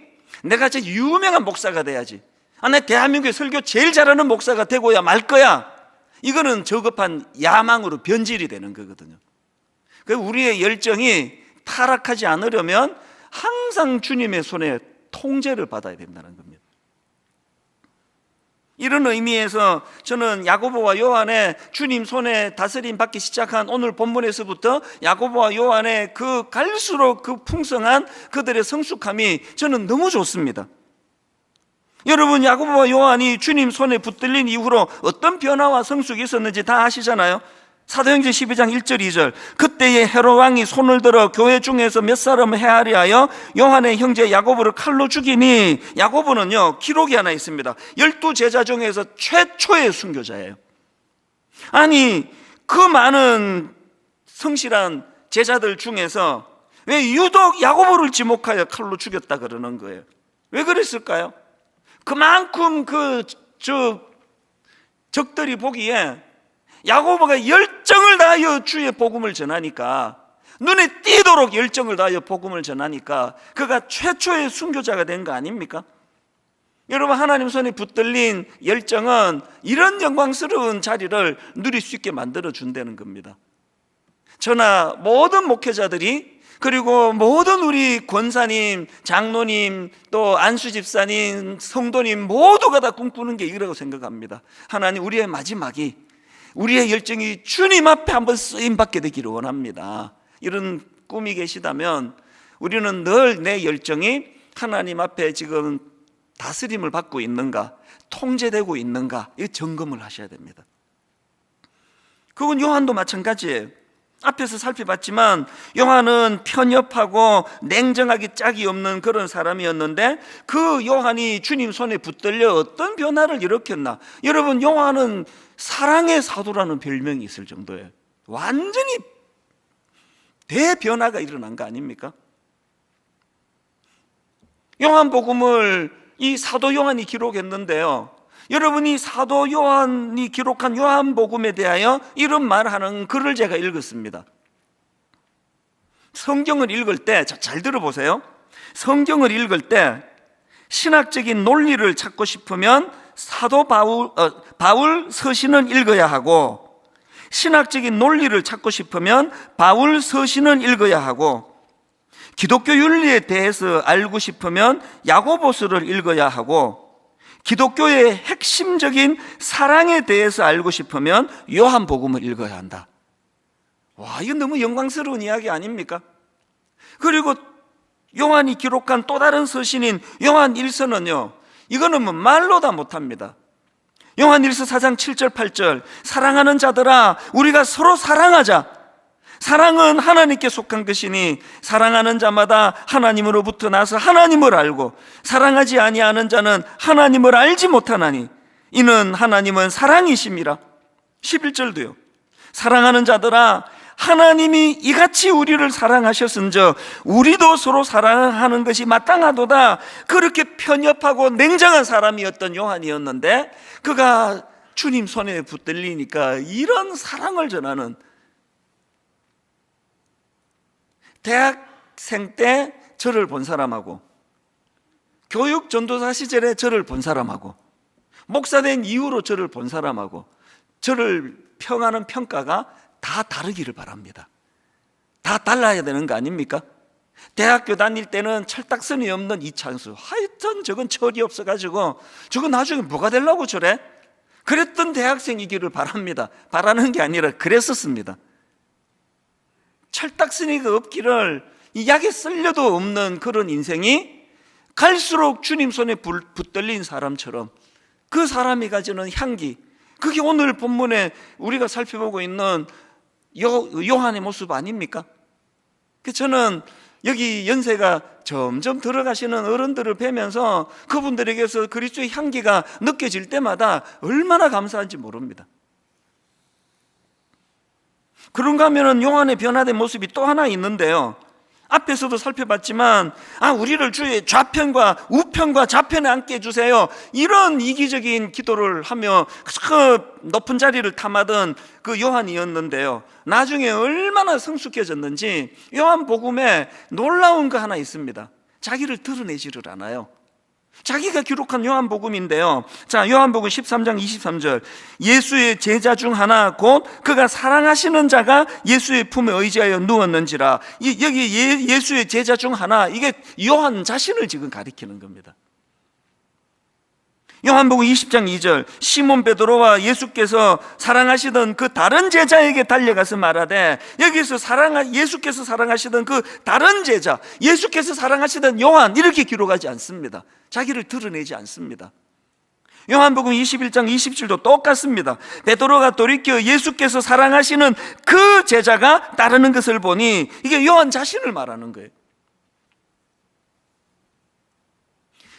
내가 진짜 유명한 목사가 돼야지, 내 대한민국에 설교 제일 잘하는 목사가 되고야 말 거야. 이거는 저급한 야망으로 변질이 되는 거거든요. 우리의 열정이 타락하지 않으려면 항상 주님의 손에 통제를 받아야 된다는 겁니다. 이런 의미에서 저는 야고보와 요한의 주님 손에 다스림 받기 시작한 오늘 본문에서부터 야고보와 요한의 그 갈수록 그 풍성한 그들의 성숙함이 저는 너무 좋습니다. 여러분, 야고보와 요한이 주님 손에 붙들린 이후로 어떤 변화와 성숙이 있었는지 다 아시잖아요. 사도행전 12장 1절 2절 그때에 헤롯 왕이 손을 들어 교회 중에서 몇 사람을 해하리하여 요한의 형제 야고보를 칼로 죽이니, 야고보는요 기록이 하나 있습니다. 12제자 중에서 최초의 순교자예요. 아니 그 많은 성실한 제자들 중에서 왜 유독 야고보를 지목하여 칼로 죽였다 그러는 거예요? 왜 그랬을까요? 그만큼 적들이 보기에 야고보가 열정을 다하여 주의 복음을 전하니까, 눈에 띄도록 열정을 다하여 복음을 전하니까 그가 최초의 순교자가 된 거 아닙니까? 여러분, 하나님 손에 붙들린 열정은 이런 영광스러운 자리를 누릴 수 있게 만들어 준다는 겁니다. 저나 모든 목회자들이, 그리고 모든 우리 권사님, 장로님, 또 안수집사님, 성도님 모두가 다 꿈꾸는 게 이라고 생각합니다. 하나님, 우리의 마지막이, 우리의 열정이 주님 앞에 한번 쓰임받게 되기를 원합니다. 이런 꿈이 계시다면 우리는 늘 내 열정이 하나님 앞에 지금 다스림을 받고 있는가, 통제되고 있는가, 이 점검을 하셔야 됩니다. 그건 요한도 마찬가지예요. 앞에서 살펴봤지만 요한은 편협하고 냉정하기 짝이 없는 그런 사람이었는데 그 요한이 주님 손에 붙들려 어떤 변화를 일으켰나? 여러분, 요한은 사랑의 사도라는 별명이 있을 정도예요. 완전히 대변화가 일어난 거 아닙니까? 요한복음을 이 사도 요한이 기록했는데요, 여러분이 사도 요한이 기록한 요한복음에 대하여 이런 말하는 글을 제가 읽었습니다. 성경을 읽을 때, 잘 들어보세요. 성경을 읽을 때 신학적인 논리를 찾고 싶으면 사도 바울 서신은 읽어야 하고, 신학적인 논리를 찾고 싶으면 바울 서신은 읽어야 하고, 기독교 윤리에 대해서 알고 싶으면 야고보서를 읽어야 하고, 기독교의 핵심적인 사랑에 대해서 알고 싶으면 요한복음을 읽어야 한다. 와, 이건 너무 영광스러운 이야기 아닙니까? 그리고 요한이 기록한 또 다른 서신인 요한 1서는요, 이거는 뭐 말로 다 못합니다. 요한 1서 4장 7절 8절, 사랑하는 자들아 우리가 서로 사랑하자. 사랑은 하나님께 속한 것이니 사랑하는 자마다 하나님으로부터 나서 하나님을 알고 사랑하지 아니하는 자는 하나님을 알지 못하나니 이는 하나님은 사랑이심이라. 11절도요, 사랑하는 자들아 하나님이 이같이 우리를 사랑하셨은즉 우리도 서로 사랑하는 것이 마땅하도다. 그렇게 편협하고 냉정한 사람이었던 요한이었는데 그가 주님 손에 붙들리니까 이런 사랑을 전하는, 대학생 때 저를 본 사람하고 교육 전도사 시절에 저를 본 사람하고 목사된 이후로 저를 본 사람하고 저를 평하는 평가가 다 다르기를 바랍니다. 다 달라야 되는 거 아닙니까? 대학교 다닐 때는 철딱선이 없는 이창수, 하여튼 저건 철이 없어가지고 저건 나중에 뭐가 되려고 저래? 그랬던 대학생이기를 바랍니다. 바라는 게 아니라 그랬었습니다. 철딱서니가 없기를 이 약에 쓸려도 없는 그런 인생이 갈수록 주님 손에 붙들린 사람처럼 그 사람이 가지는 향기, 그게 오늘 본문에 우리가 살펴보고 있는 요한의 모습 아닙니까? 저는 여기 연세가 점점 들어가시는 어른들을 뵈면서 그분들에게서 그리스도의 향기가 느껴질 때마다 얼마나 감사한지 모릅니다. 그런가 하면 요한의 변화된 모습이 또 하나 있는데요, 앞에서도 살펴봤지만 우리를 주의 좌편과 우편과 좌편에 앉게 해주세요, 이런 이기적인 기도를 하며 그 높은 자리를 탐하던 그 요한이었는데요, 나중에 얼마나 성숙해졌는지 요한복음에 놀라운 거 하나 있습니다. 자기를 드러내지를 않아요. 자기가 기록한 요한복음인데요, 자, 요한복음 13장 23절, 예수의 제자 중 하나 곧 그가 사랑하시는 자가 예수의 품에 의지하여 누웠는지라. 여기 예수의 제자 중 하나, 이게 요한 자신을 지금 가리키는 겁니다. 요한복음 20장 2절, 시몬 베드로와 예수께서 사랑하시던 그 다른 제자에게 달려가서 말하되, 여기서 예수께서 사랑하시던 그 다른 제자, 예수께서 사랑하시던 요한, 이렇게 기록하지 않습니다. 자기를 드러내지 않습니다. 요한복음 21장 27도 똑같습니다. 베드로가 돌이켜 예수께서 사랑하시는 그 제자가 따르는 것을 보니 이게 요한 자신을 말하는 거예요.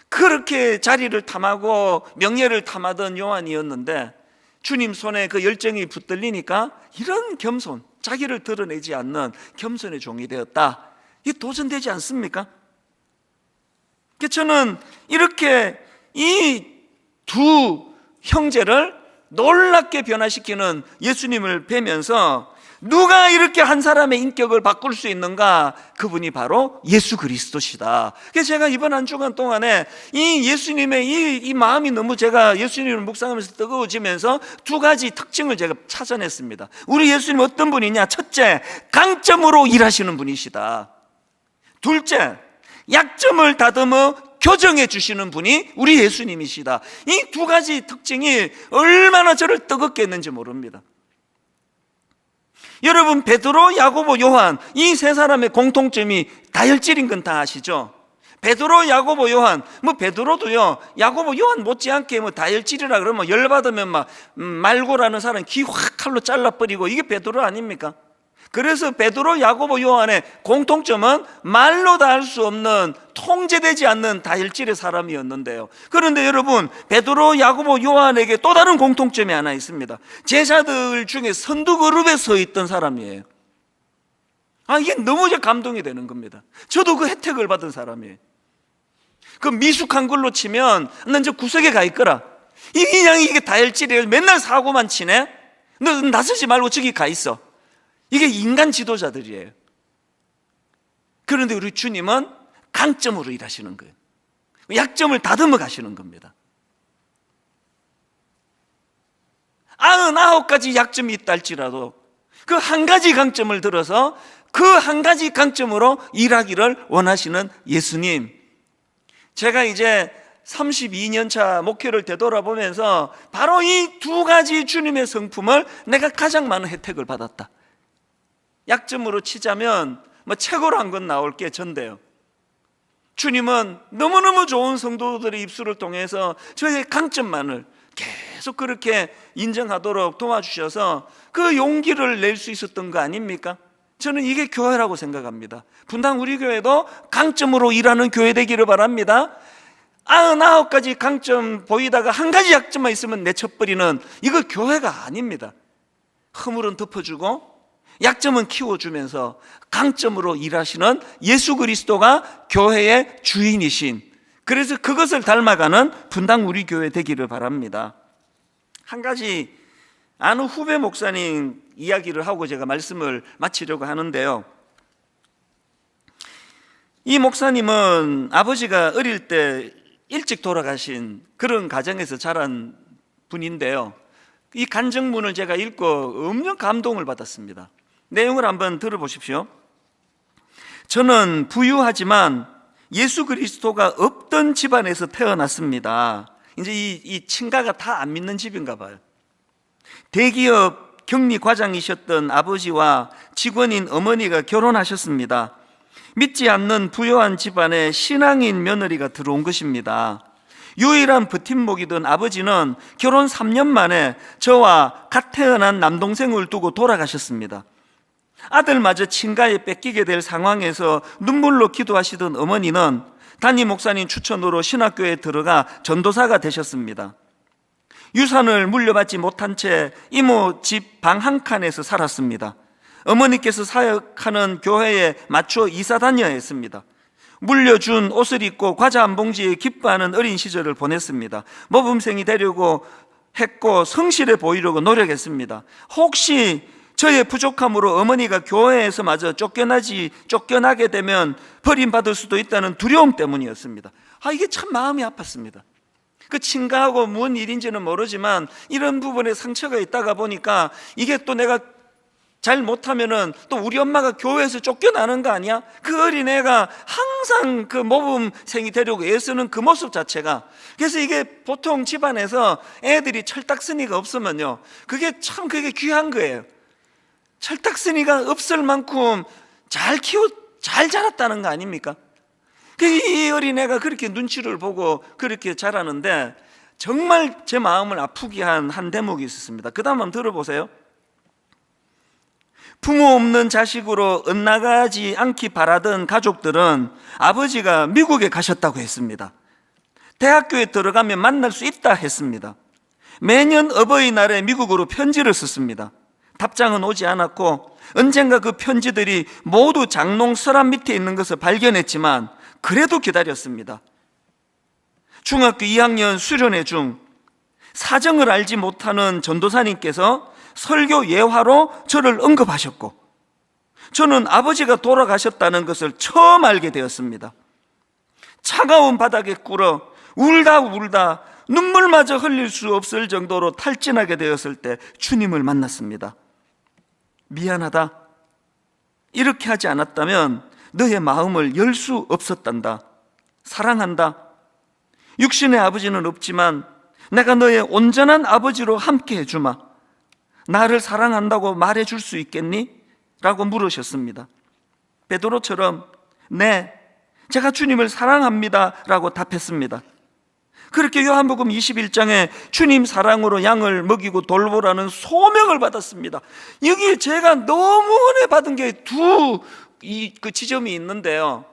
그렇게 자리를 탐하고 명예를 탐하던 요한이었는데 주님 손에 그 열정이 붙들리니까 이런 겸손, 자기를 드러내지 않는 겸손의 종이 되었다. 이게 도전되지 않습니까? 저는 이렇게 이 두 형제를 놀랍게 변화시키는 예수님을 뵈면서 누가 이렇게 한 사람의 인격을 바꿀 수 있는가? 그분이 바로 예수 그리스도시다. 그래서 제가 이번 한 주간 동안에 이 예수님의 이 마음이 너무 제가 예수님을 묵상하면서 뜨거워지면서 두 가지 특징을 제가 찾아냈습니다. 우리 예수님 어떤 분이냐? 첫째, 강점으로 일하시는 분이시다. 둘째, 약점을 다듬어 교정해 주시는 분이 우리 예수님이시다. 이 두 가지 특징이 얼마나 저를 뜨겁게 했는지 모릅니다. 여러분, 베드로, 야고보, 요한, 이 세 사람의 공통점이 다혈질인 건 다 아시죠? 베드로, 야고보, 요한, 베드로도요, 야고보, 요한 못지않게 다혈질이라 그러면 열받으면 말고라는 사람 귀 확 칼로 잘라버리고, 이게 베드로 아닙니까? 그래서 베드로, 야고보, 요한의 공통점은 말로 다 할 수 없는 통제되지 않는 다혈질의 사람이었는데요. 그런데 여러분, 베드로, 야고보, 요한에게 또 다른 공통점이 하나 있습니다. 제자들 중에 선두 그룹에 서 있던 사람이에요. 이게 너무 감동이 되는 겁니다. 저도 그 혜택을 받은 사람이에요. 그 미숙한 걸로 치면 난 저 구석에 가 있거라. 이게 다혈질이에요. 맨날 사고만 치네. 너 나서지 말고 저기 가 있어. 이게 인간 지도자들이에요. 그런데 우리 주님은 강점으로 일하시는 거예요. 약점을 다듬어 가시는 겁니다. 99가지 약점이 있다 할지라도 그 한 가지 강점을 들어서 그 한 가지 강점으로 일하기를 원하시는 예수님. 제가 이제 32년 차 목회를 되돌아보면서 바로 이 두 가지 주님의 성품을 내가 가장 많은 혜택을 받았다. 약점으로 치자면 최고로 한 건 나올 게 전데요. 주님은 너무너무 좋은 성도들의 입술을 통해서 저의 강점만을 계속 그렇게 인정하도록 도와주셔서 그 용기를 낼 수 있었던 거 아닙니까? 저는 이게 교회라고 생각합니다. 분당 우리 교회도 강점으로 일하는 교회 되기를 바랍니다. 99가지 강점 보이다가 한 가지 약점만 있으면 내쳐버리는, 이거 교회가 아닙니다. 허물은 덮어주고 약점은 키워주면서 강점으로 일하시는 예수 그리스도가 교회의 주인이신, 그래서 그것을 닮아가는 분당 우리 교회 되기를 바랍니다. 한 가지 아는 후배 목사님 이야기를 하고 제가 말씀을 마치려고 하는데요. 이 목사님은 아버지가 어릴 때 일찍 돌아가신 그런 가정에서 자란 분인데요. 이 간증문을 제가 읽고 엄청 감동을 받았습니다. 내용을 한번 들어보십시오. 저는 부유하지만 예수 그리스도가 없던 집안에서 태어났습니다. 이제 이 친가가 다 안 믿는 집인가 봐요. 대기업 격리 과장이셨던 아버지와 직원인 어머니가 결혼하셨습니다. 믿지 않는 부유한 집안에 신앙인 며느리가 들어온 것입니다. 유일한 버팀목이던 아버지는 결혼 3년 만에 저와 갓 태어난 남동생을 두고 돌아가셨습니다. 아들마저 친가에 뺏기게 될 상황에서 눈물로 기도하시던 어머니는 담임 목사님 추천으로 신학교에 들어가 전도사가 되셨습니다. 유산을 물려받지 못한 채 이모 집 방 한 칸에서 살았습니다. 어머니께서 사역하는 교회에 맞춰 이사 다녀야 했습니다. 물려준 옷을 입고 과자 한 봉지에 기뻐하는 어린 시절을 보냈습니다. 모범생이 되려고 했고 성실해 보이려고 노력했습니다. 혹시 저의 부족함으로 어머니가 교회에서마저 쫓겨나게 되면 버림받을 수도 있다는 두려움 때문이었습니다. 이게 참 마음이 아팠습니다. 그 친가하고 무슨 일인지는 모르지만 이런 부분에 상처가 있다가 보니까 이게 또 내가 잘 못하면은 또 우리 엄마가 교회에서 쫓겨나는 거 아니야? 그 어린애가 항상 그 모범생이 되려고 애쓰는 그 모습 자체가, 그래서 이게 보통 집안에서 애들이 철딱서니가 없으면요, 그게 귀한 거예요. 철딱서니가 없을 만큼 잘 자랐다는 거 아닙니까? 이 어린애가 그렇게 눈치를 보고 그렇게 자라는데 정말 제 마음을 아프게 한 대목이 있었습니다. 그 다음 한번 들어보세요. 부모 없는 자식으로 엇나가지 않기 바라던 가족들은 아버지가 미국에 가셨다고 했습니다. 대학교에 들어가면 만날 수 있다 했습니다. 매년 어버이날에 미국으로 편지를 썼습니다. 답장은 오지 않았고 언젠가 그 편지들이 모두 장롱 서랍 밑에 있는 것을 발견했지만 그래도 기다렸습니다. 중학교 2학년 수련회 중 사정을 알지 못하는 전도사님께서 설교 예화로 저를 언급하셨고 저는 아버지가 돌아가셨다는 것을 처음 알게 되었습니다. 차가운 바닥에 꿇어 울다 눈물마저 흘릴 수 없을 정도로 탈진하게 되었을 때 주님을 만났습니다. 미안하다. 이렇게 하지 않았다면 너의 마음을 열 수 없었단다. 사랑한다. 육신의 아버지는 없지만 내가 너의 온전한 아버지로 함께 해주마. 나를 사랑한다고 말해줄 수 있겠니? 라고 물으셨습니다. 베드로처럼 네, 제가 주님을 사랑합니다 라고 답했습니다. 그렇게 요한복음 21장에 주님 사랑으로 양을 먹이고 돌보라는 소명을 받았습니다. 여기에 제가 너무 은혜 받은 게 그 지점이 있는데요.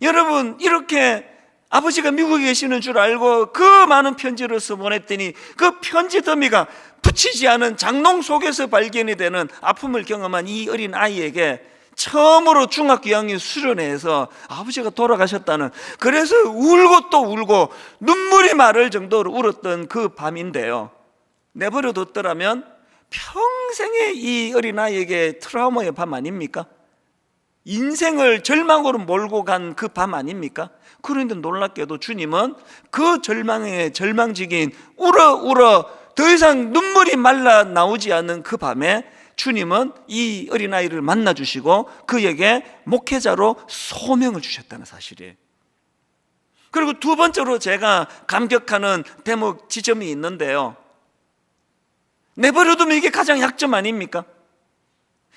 여러분, 이렇게 아버지가 미국에 계시는 줄 알고 그 많은 편지를 써 보냈더니 그 편지 더미가 붙이지 않은 장롱 속에서 발견이 되는 아픔을 경험한 이 어린 아이에게 처음으로 중학교 2학년 수련회에서 아버지가 돌아가셨다는, 그래서 울고 또 울고 눈물이 마를 정도로 울었던 그 밤인데요, 내버려 뒀더라면 평생의 이 어린아이에게 트라우마의 밤 아닙니까? 인생을 절망으로 몰고 간 그 밤 아닙니까? 그런데 놀랍게도 주님은 그 절망의 절망직인 울어 더 이상 눈물이 말라 나오지 않는 그 밤에 주님은 이 어린아이를 만나주시고 그에게 목회자로 소명을 주셨다는 사실이에요. 그리고 두 번째로 제가 감격하는 대목 지점이 있는데요, 내버려두면 이게 가장 약점 아닙니까?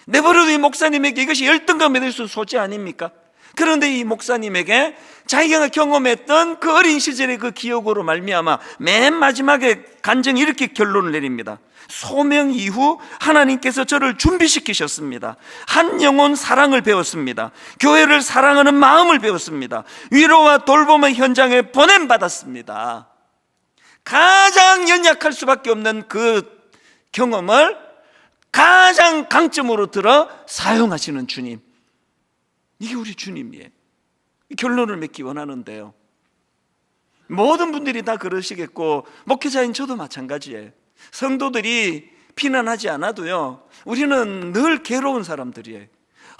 내버려둔 이 목사님에게 이것이 열등감이 될 수 있는 소지 아닙니까? 그런데 이 목사님에게 자기가 경험했던 그 어린 시절의 그 기억으로 말미암아 맨 마지막에 간증이 이렇게 결론을 내립니다. 소명 이후 하나님께서 저를 준비시키셨습니다. 한 영혼 사랑을 배웠습니다. 교회를 사랑하는 마음을 배웠습니다. 위로와 돌봄의 현장에 보냄받았습니다. 가장 연약할 수밖에 없는 그 경험을 가장 강점으로 들어 사용하시는 주님, 이게 우리 주님이에요. 결론을 맺기 원하는데요, 모든 분들이 다 그러시겠고 목회자인 저도 마찬가지예요. 성도들이 비난하지 않아도요, 우리는 늘 괴로운 사람들이에요.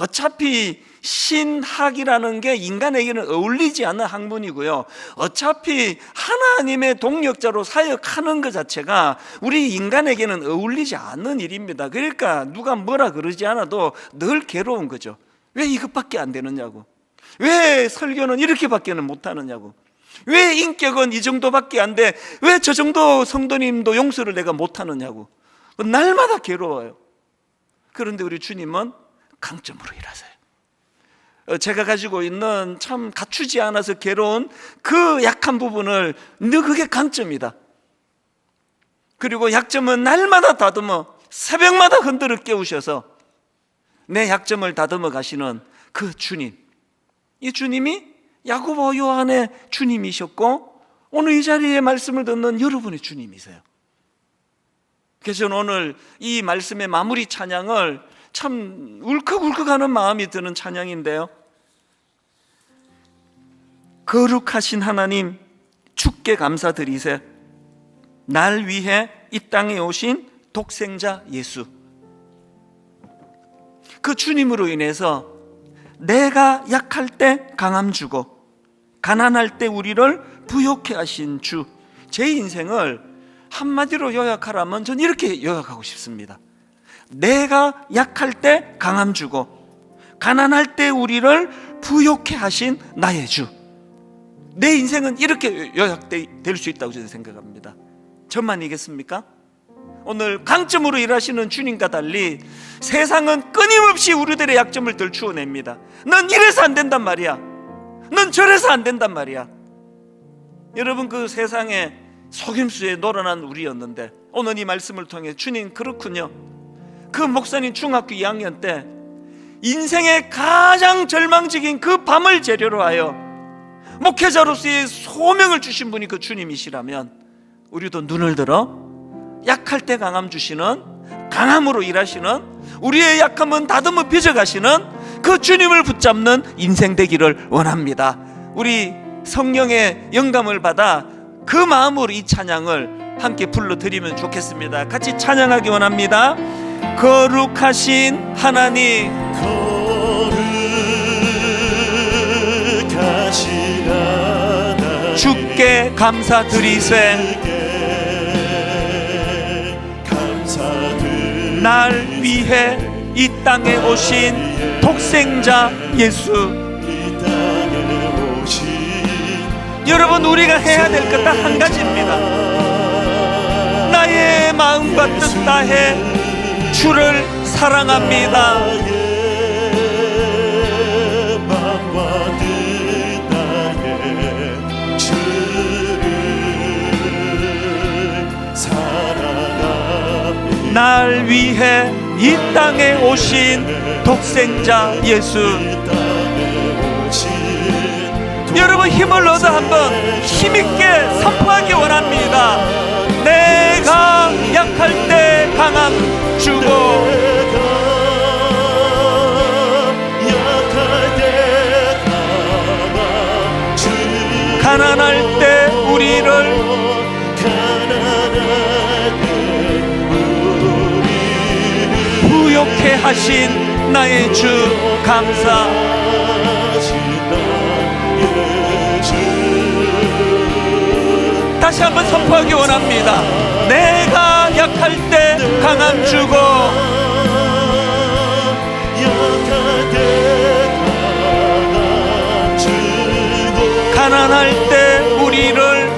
어차피 신학이라는 게 인간에게는 어울리지 않는 학문이고요, 어차피 하나님의 동력자로 사역하는 것 자체가 우리 인간에게는 어울리지 않는 일입니다. 그러니까 누가 뭐라 그러지 않아도 늘 괴로운 거죠. 왜 이것밖에 안 되느냐고, 왜 설교는 이렇게밖에는 못하느냐고, 왜 인격은 이 정도밖에 안 돼, 왜 저 정도 성도님도 용서를 내가 못하느냐고, 날마다 괴로워요. 그런데 우리 주님은 강점으로 일하세요. 제가 가지고 있는 참 갖추지 않아서 괴로운 그 약한 부분을 늘 그게 강점이다. 그리고 약점은 날마다 다듬어 새벽마다 흔들어 깨우셔서 내 약점을 다듬어 가시는 그 주님, 이 주님이 야고보 요한의 주님이셨고 오늘 이 자리에 말씀을 듣는 여러분의 주님이세요. 그래서 저는 오늘 이 말씀의 마무리 찬양을 참 울컥울컥하는 마음이 드는 찬양인데요, 거룩하신 하나님 주께 감사드리세, 날 위해 이 땅에 오신 독생자 예수, 그 주님으로 인해서 내가 약할 때 강함 주고 가난할 때 우리를 부욕해 하신 주, 제 인생을 한마디로 요약하라면 전 이렇게 요약하고 싶습니다. 내가 약할 때 강함 주고 가난할 때 우리를 부욕해 하신 나의 주, 내 인생은 이렇게 요약될 수 있다고 저는 생각합니다. 저만이겠습니까? 오늘 강점으로 일하시는 주님과 달리 세상은 끊임없이 우리들의 약점을 들추어냅니다. 넌 이래서 안 된단 말이야, 넌 저래서 안 된단 말이야. 여러분, 그 세상에 속임수에 놀아난 우리였는데 오늘 이 말씀을 통해 주님, 그렇군요, 그 목사님 중학교 2학년 때 인생의 가장 절망적인 그 밤을 재료로 하여 목회자로서의 소명을 주신 분이 그 주님이시라면 우리도 눈을 들어 약할 때 강함 주시는, 강함으로 일하시는, 우리의 약함은 다듬어 빚어가시는 그 주님을 붙잡는 인생 되기를 원합니다. 우리 성령의 영감을 받아 그 마음으로 이 찬양을 함께 불러드리면 좋겠습니다. 같이 찬양하기 원합니다. 거룩하신 하나님, 거룩하신 하나님 주께 감사드리세, 날 위해 이 땅에 오신 독생자 예수. 여러분, 우리가 해야 될 것 딱 한 가지입니다. 나의 마음과 뜻 다해 주를 사랑합니다. 날 위해 이 땅에 오신 독생자 예수. 여러분 힘을 얻어 한번 힘있게 선포하기 원합니다. 내가 약할 때 강함 주고 가난할 때 우리를 부욕해 하신 나의 주 감사. 다시 한번 선포하기 원합니다. 내가 약할 때 강함 주고 가난할 때 우리를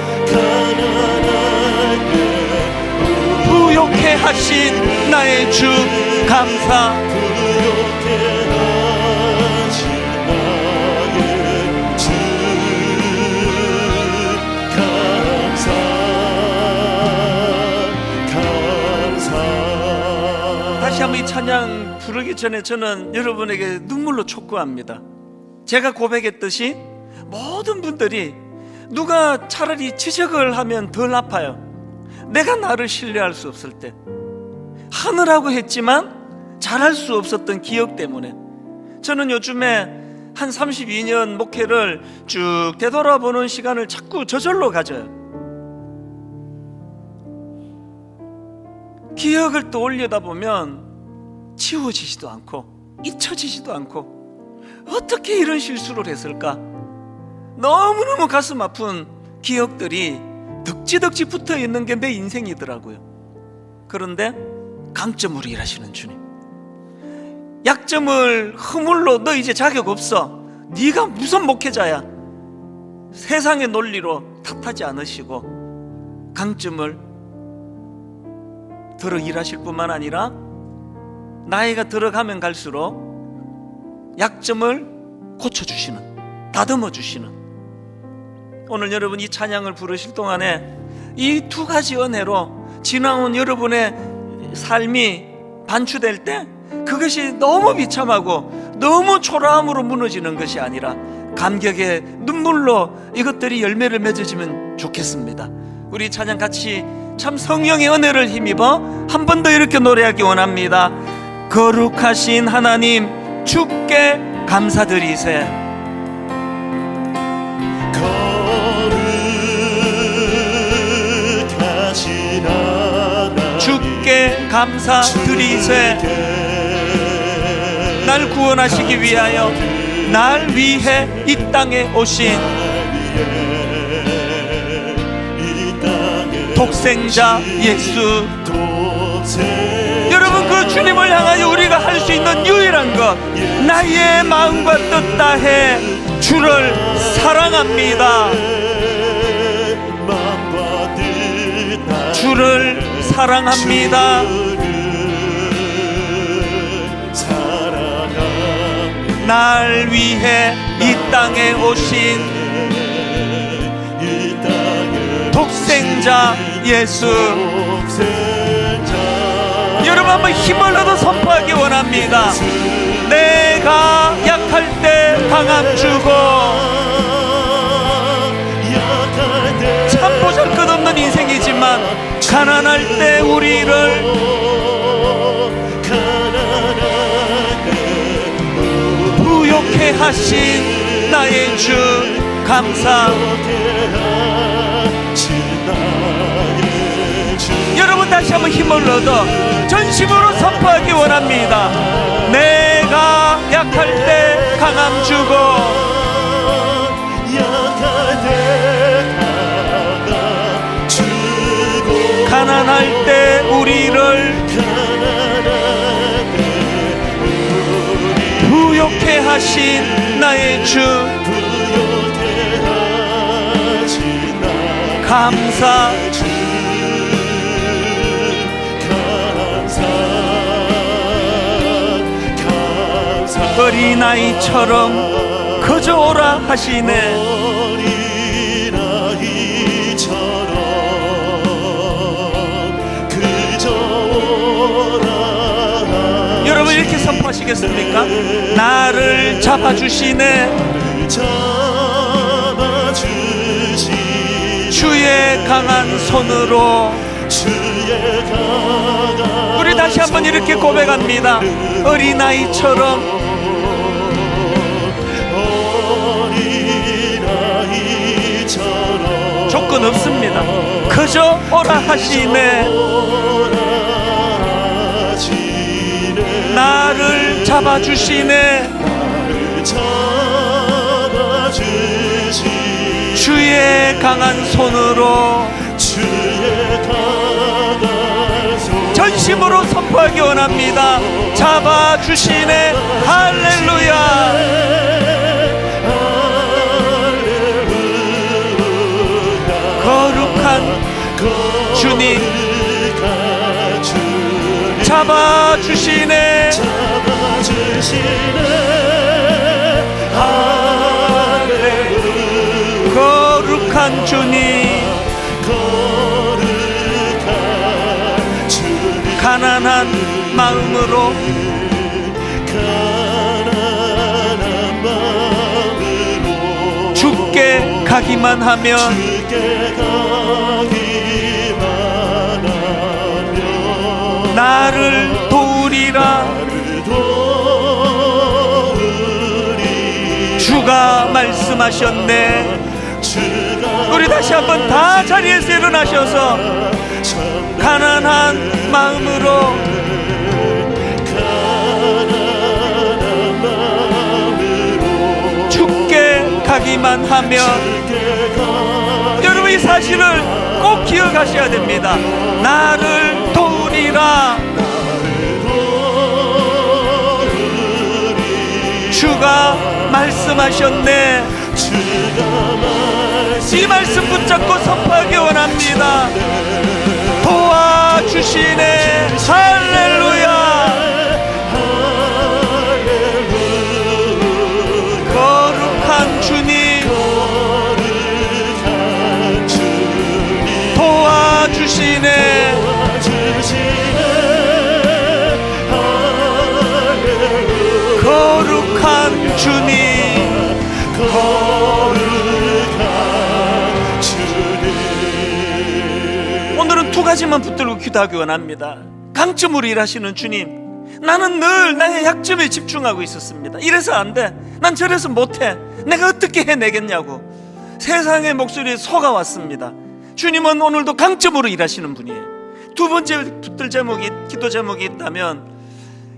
부욕해 하신 나의 주 감사. 다시 한번 이 찬양 부르기 전에 저는 여러분에게 눈물로 촉구합니다. 제가 고백했듯이 모든 분들이 누가 차라리 지적을 하면 덜 아파요. 내가 나를 신뢰할 수 없을 때, 하느라고 했지만 잘할 수 없었던 기억 때문에. 저는 요즘에 한 32년 목회를 쭉 되돌아보는 시간을 자꾸 저절로 가져요. 기억을 떠올리다 보면 지워지지도 않고 잊혀지지도 않고, 어떻게 이런 실수를 했을까? 너무너무 가슴 아픈 기억들이 덕지덕지 붙어있는 게 내 인생이더라고요. 그런데 강점으로 일하시는 주님, 약점을 허물로 너 이제 자격 없어, 네가 무슨 목회자야, 세상의 논리로 탓하지 않으시고 강점을 들어 일하실 뿐만 아니라 나이가 들어가면 갈수록 약점을 고쳐주시는, 다듬어주시는. 오늘 여러분 이 찬양을 부르실 동안에 이 두 가지 은혜로 지나온 여러분의 삶이 반추될 때 그것이 너무 비참하고 너무 초라함으로 무너지는 것이 아니라 감격의 눈물로 이것들이 열매를 맺어지면 좋겠습니다. 우리 찬양 같이 참 성령의 은혜를 힘입어 한 번 더 이렇게 노래하기 원합니다. 거룩하신 하나님 주께 감사드리세. 주께 감사드리세. 날 구원하시기 위하여 날 위해 이 땅에 오신 독생자 예수. 여러분 그 주님을 향하여 우리가 할 수 있는 유일한 것, 나의 마음과 뜻 다해 주를 사랑합니다. 주를 사랑합니다. 날 위해 이 땅에 오신 독생자 예수. 여러분 한번 힘을 얻어 선포하기 원합니다. 내가 약할 때 강함 주고, 참 보잘것없는 인생이지만 가난할 때 우리를 부욕해 하신 나의 주 감사. 여러분 다시 한번 힘을 얻어 전심으로 선포하기 원합니다. 내가 약할 때 강함 주고, 가난할 때 우리를 부욕해 하신 나의 주 감사. 어린아이처럼 그저 오라 하시네. 고백하시겠습니까? 나를 잡아주시네, 주의 강한 손으로. 우리 다시 한번 이렇게 고백합니다. 어린아이처럼, 조건 없습니다. 그저 오라 하시네. 나를 잡아주시네, 주의 강한 손으로. 전심으로 선포하기 원합니다. 잡아주시네. 할렐루야. 거룩한 주님, 잡아주시네. 거룩한 주님, 가난한 마음으로 주께 가기만 하면 나를 도우리라. 주가 말씀하셨네. 우리 다시 한번 다 자리에서 일어나셔서 가난한 마음으로 주께 가기만 하면, 여러분 이 사실을 꼭 기억하셔야 됩니다. 나를 도우리라. 주가 말씀하셨네. 이 말씀 붙잡고 선포하기 원합니다. 도와주시네. 할렐루야. 거룩한 주님, 도와주시네. 거룩한 주님, 오늘은 두 가지만 붙들고 기도하기 원합니다. 강점으로 일하시는 주님, 나는 늘 나의 약점에 집중하고 있었습니다. 이래서 안 돼, 난 저래서 못해, 내가 어떻게 해내겠냐고 세상의 목소리에 속아왔습니다. 주님은 오늘도 강점으로 일하시는 분이에요. 두 번째 붙들 제목이, 기도 제목이 있다면,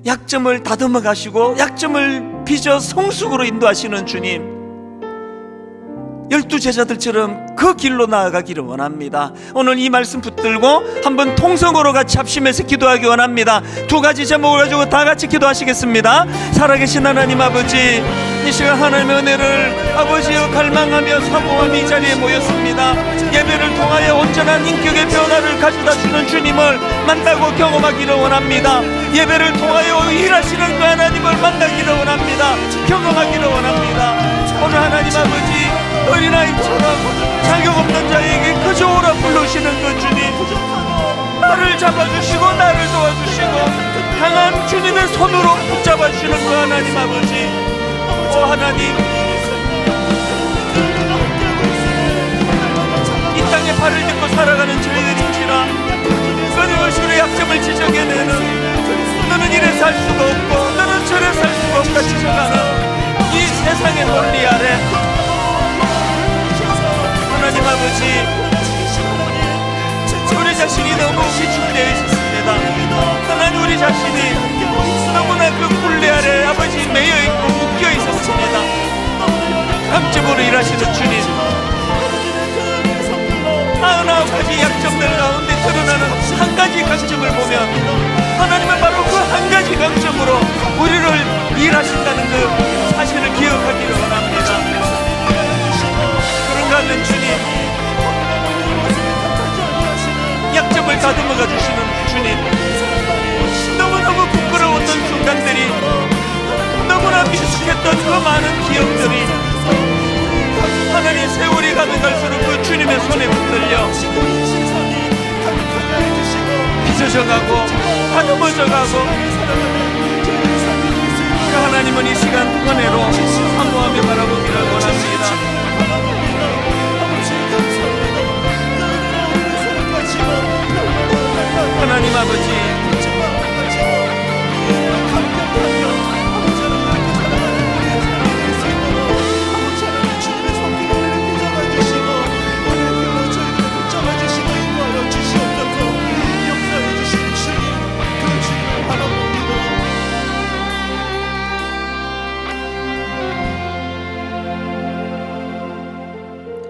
약점을 다듬어 가시고 약점을 빚어 성숙으로 인도하시는 주님, 12 제자들처럼 그 길로 나아가기를 원합니다. 오늘 이 말씀 붙들고 한번 통성으로 같이 합심해서 기도하기 원합니다. 두 가지 제목을 가지고 다 같이 기도하시겠습니다. 살아계신 하나님 아버지, 이 시간 하나님의 은혜를 아버지여 갈망하며 사모하며 이 자리에 모였습니다. 예배를 통하여 온전한 인격의 변화를 가져다 주는 주님을 만나고 경험하기를 원합니다. 예배를 통하여 일하시는 그 하나님을 만나기를 원합니다. 경험하기를 원합니다. 오늘 하나님 아버지, 어린아이처럼 자격 없는 자에게 그저 오라 부르시는 그 주님, 나를 잡아주시고 나를 도와주시고 강한 주님의 손으로 붙잡아주시는 그 하나님 아버지, 오 하나님, 이 땅에 발을 딛고 살아가는 저희들인지라 끊임없이 약점을 지적해내는, 너는 이래 살 수가 없고 너는 저래 살 수가 없다 지적하는 이 세상의 논리 아래 하나님 아버지, 우리 자신이 너무 위축되어 있었습니다. 하나님, 우리 자신이 너무나 그 굴레 아래 아버지 매여있고 묶여 있었습니다. 강점으로 일하시는 주님, 99가지 약점들 가운데 드러나는 한 가지 강점을 보면 하나님은 바로 그 한 가지 강점으로 우리를 일하신다는 그 사실을 기억하기를 원합니다. 그런가 하면 주님, 약점을 다듬어가 주시는 주님, 너무너무 부끄러웠던 순간들이, 너무나 미숙했던 그 많은 기억들이 하나님 세월이 가면 갈수록 그 주님의 손에 붙들려 빚어져가고 다듬어져가고 하나님은 이 시간 은혜로 사모하며 바라보기를 원합니다. 하나님 아버지,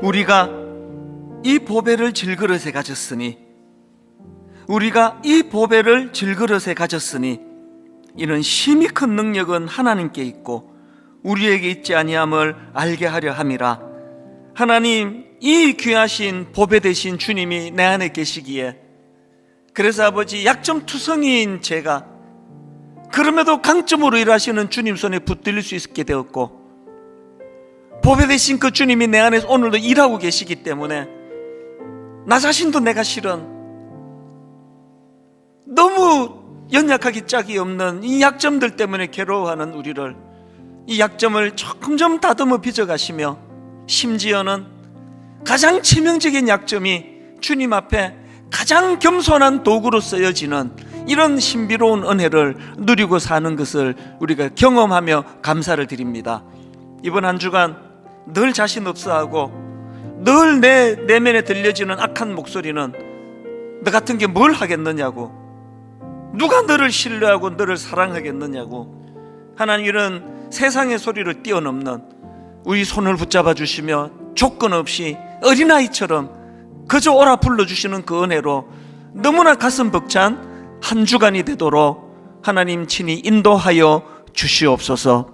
우리가 이 보배를 질그릇에 가졌으니, 우리가 이 보배를 질그릇에 가졌으니 이는 심히 큰 능력은 하나님께 있고 우리에게 있지 아니함을 알게 하려 함이라. 하나님, 이 귀하신 보배 되신 주님이 내 안에 계시기에, 그래서 아버지, 약점투성이인 제가 그럼에도 강점으로 일하시는 주님 손에 붙들릴 수 있게 되었고, 보배 되신 그 주님이 내 안에서 오늘도 일하고 계시기 때문에 나 자신도 내가 실은 너무 연약하기 짝이 없는 이 약점들 때문에 괴로워하는 우리를, 이 약점을 조금 좀 다듬어 빚어가시며, 심지어는 가장 치명적인 약점이 주님 앞에 가장 겸손한 도구로 쓰여지는 이런 신비로운 은혜를 누리고 사는 것을 우리가 경험하며 감사를 드립니다. 이번 한 주간 늘 자신 없어하고 늘 내 내면에 들려지는 악한 목소리는 너 같은 게 뭘 하겠느냐고, 누가 너를 신뢰하고 너를 사랑하겠느냐고, 하나님 이런 세상의 소리를 뛰어넘는 우리 손을 붙잡아 주시며 조건 없이 어린아이처럼 그저 오라 불러주시는 그 은혜로 너무나 가슴 벅찬 한 주간이 되도록 하나님 친히 인도하여 주시옵소서.